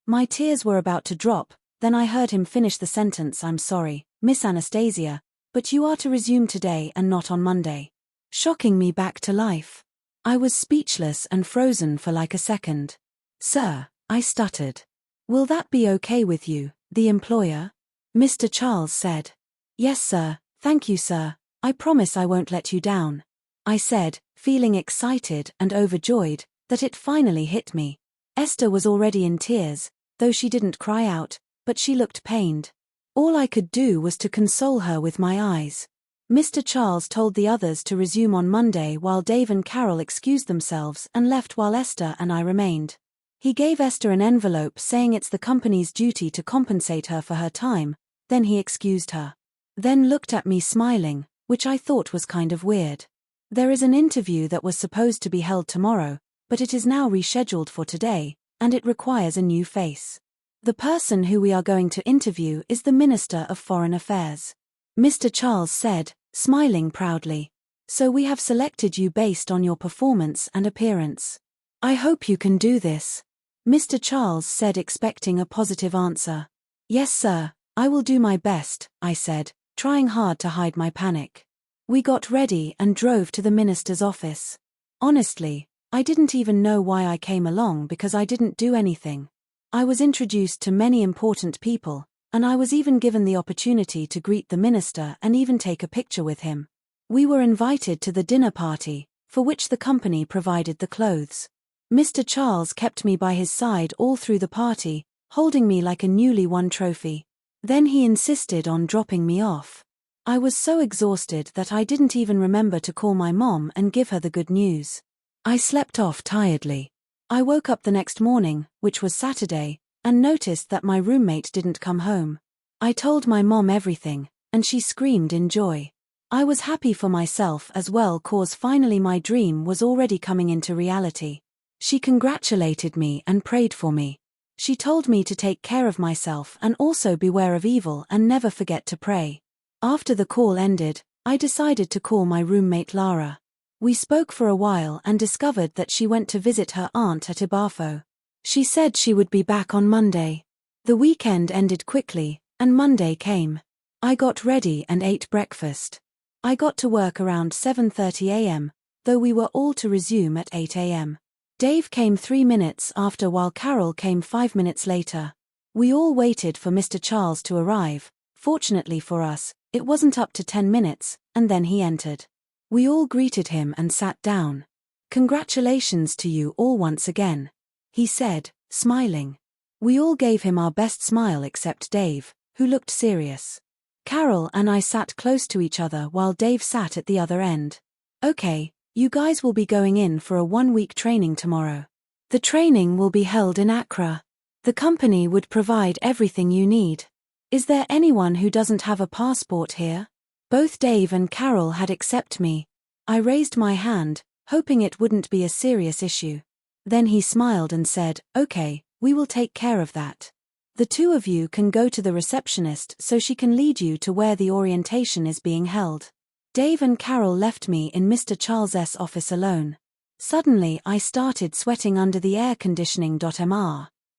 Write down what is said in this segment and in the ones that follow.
My tears were about to drop, then I heard him finish the sentence. "I'm sorry, Miss Anastasia, but you are to resume today and not on Monday." Shocking me back to life. I was speechless and frozen for like a second. "Sir," I stuttered. "Will that be okay with you, the employer?" Mr. Charles said. "Yes, sir, thank you, sir. I promise I won't let you down," I said, feeling excited and overjoyed that it finally hit me. Esther was already in tears, though she didn't cry out, but she looked pained. All I could do was to console her with my eyes. Mr. Charles told the others to resume on Monday while Dave and Carol excused themselves and left while Esther and I remained. He gave Esther an envelope saying it's the company's duty to compensate her for her time, then he excused her. Then looked at me smiling, which I thought was kind of weird. There is an interview that was supposed to be held tomorrow, but it is now rescheduled for today, and it requires a new face. The person who we are going to interview is the Minister of Foreign Affairs. Mr. Charles said, smiling proudly. So we have selected you based on your performance and appearance. I hope you can do this. Mr. Charles said, expecting a positive answer. Yes, sir, I will do my best, I said, trying hard to hide my panic. We got ready and drove to the minister's office. Honestly, I didn't even know why I came along because I didn't do anything. I was introduced to many important people, and I was even given the opportunity to greet the minister and even take a picture with him. We were invited to the dinner party, for which the company provided the clothes. Mr. Charles kept me by his side all through the party, holding me like a newly won trophy. Then he insisted on dropping me off. I was so exhausted that I didn't even remember to call my mom and give her the good news. I slept off tiredly. I woke up the next morning, which was Saturday, and noticed that my roommate didn't come home. I told my mom everything, and she screamed in joy. I was happy for myself as well, cause finally my dream was already coming into reality. She congratulated me and prayed for me. She told me to take care of myself and also beware of evil and never forget to pray. After the call ended, I decided to call my roommate Lara. We spoke for a while and discovered that she went to visit her aunt at Ibafo. She said she would be back on Monday. The weekend ended quickly, and Monday came. I got ready and ate breakfast. I got to work around 7:30 a.m., though we were all to resume at 8 a.m. Dave came 3 minutes after while Carol came 5 minutes later. We all waited for Mr. Charles to arrive. Fortunately for us, it wasn't up to 10 minutes, and then he entered. We all greeted him and sat down. Congratulations to you all once again, he said, smiling. We all gave him our best smile except Dave, who looked serious. Carol and I sat close to each other while Dave sat at the other end. Okay, you guys will be going in for a 1-week training tomorrow. The training will be held in Accra. The company would provide everything you need. Is there anyone who doesn't have a passport here? Both Dave and Carol had accepted me. I raised my hand, hoping it wouldn't be a serious issue. Then he smiled and said, okay, we will take care of that. The two of you can go to the receptionist so she can lead you to where the orientation is being held. Dave and Carol left me in Mr. Charles's office alone. Suddenly I started sweating under the air conditioning.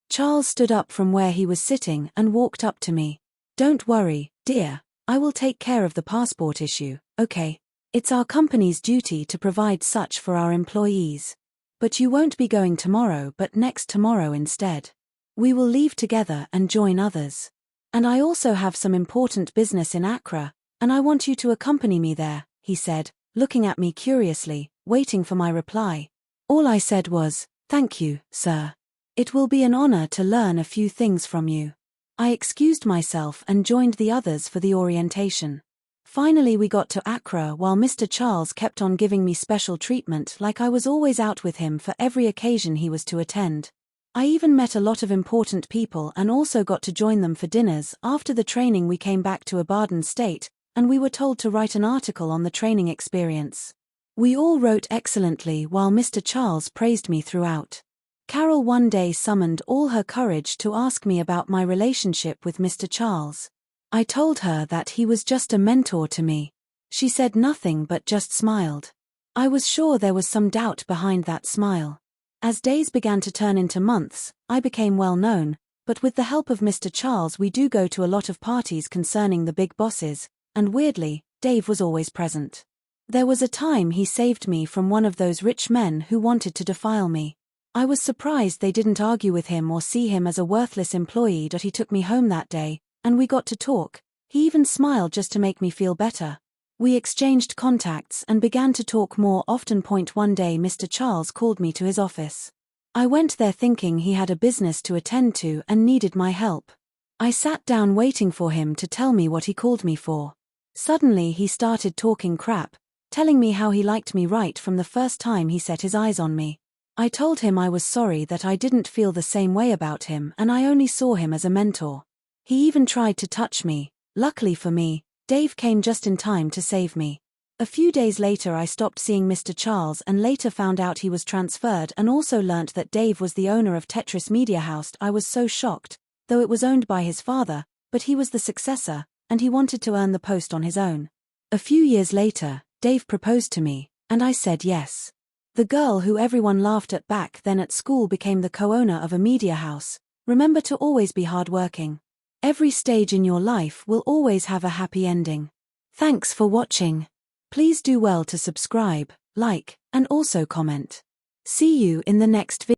Charles stood up from where he was sitting and walked up to me. Don't worry, dear, I will take care of the passport issue, okay? It's our company's duty to provide such for our employees. But you won't be going tomorrow but next tomorrow instead. We will leave together and join others. And I also have some important business in Accra, and I want you to accompany me there, he said, looking at me curiously, waiting for my reply. All I said was, thank you, sir. It will be an honor to learn a few things from you. I excused myself and joined the others for the orientation. Finally we got to Accra while Mr. Charles kept on giving me special treatment like I was always out with him for every occasion he was to attend. I even met a lot of important people and also got to join them for dinners. After the training we came back to Ibadan State, and we were told to write an article on the training experience. We all wrote excellently while Mr. Charles praised me throughout. Carol one day summoned all her courage to ask me about my relationship with Mr. Charles. I told her that he was just a mentor to me. She said nothing but just smiled. I was sure there was some doubt behind that smile. As days began to turn into months, I became well known, But with the help of Mr. Charles we do go to a lot of parties concerning the big bosses, and weirdly, Dave was always present. There was a time he saved me from one of those rich men who wanted to defile me. I was surprised they didn't argue with him or see him as a worthless employee. He took me home that day, and we got to talk. He even smiled just to make me feel better. We exchanged contacts and began to talk more often. One day Mr. Charles called me to his office. I went there thinking he had a business to attend to and needed my help. I sat down waiting for him to tell me what he called me for. Suddenly he started talking crap, telling me how he liked me right from the first time he set his eyes on me. I told him I was sorry that I didn't feel the same way about him and I only saw him as a mentor. He even tried to touch me. Luckily for me, Dave came just in time to save me. A few days later I stopped seeing Mr. Charles and later found out he was transferred and also learnt that Dave was the owner of Tetris Media House. I was so shocked, though it was owned by his father, but he was the successor, and he wanted to earn the post on his own. A few years later, Dave proposed to me, and I said yes. The girl who everyone laughed at back then at school became the co-owner of a media house. Remember to always be hardworking. Every stage in your life will always have a happy ending. Thanks for watching. Please do well to subscribe, like, and also comment. See you in the next video.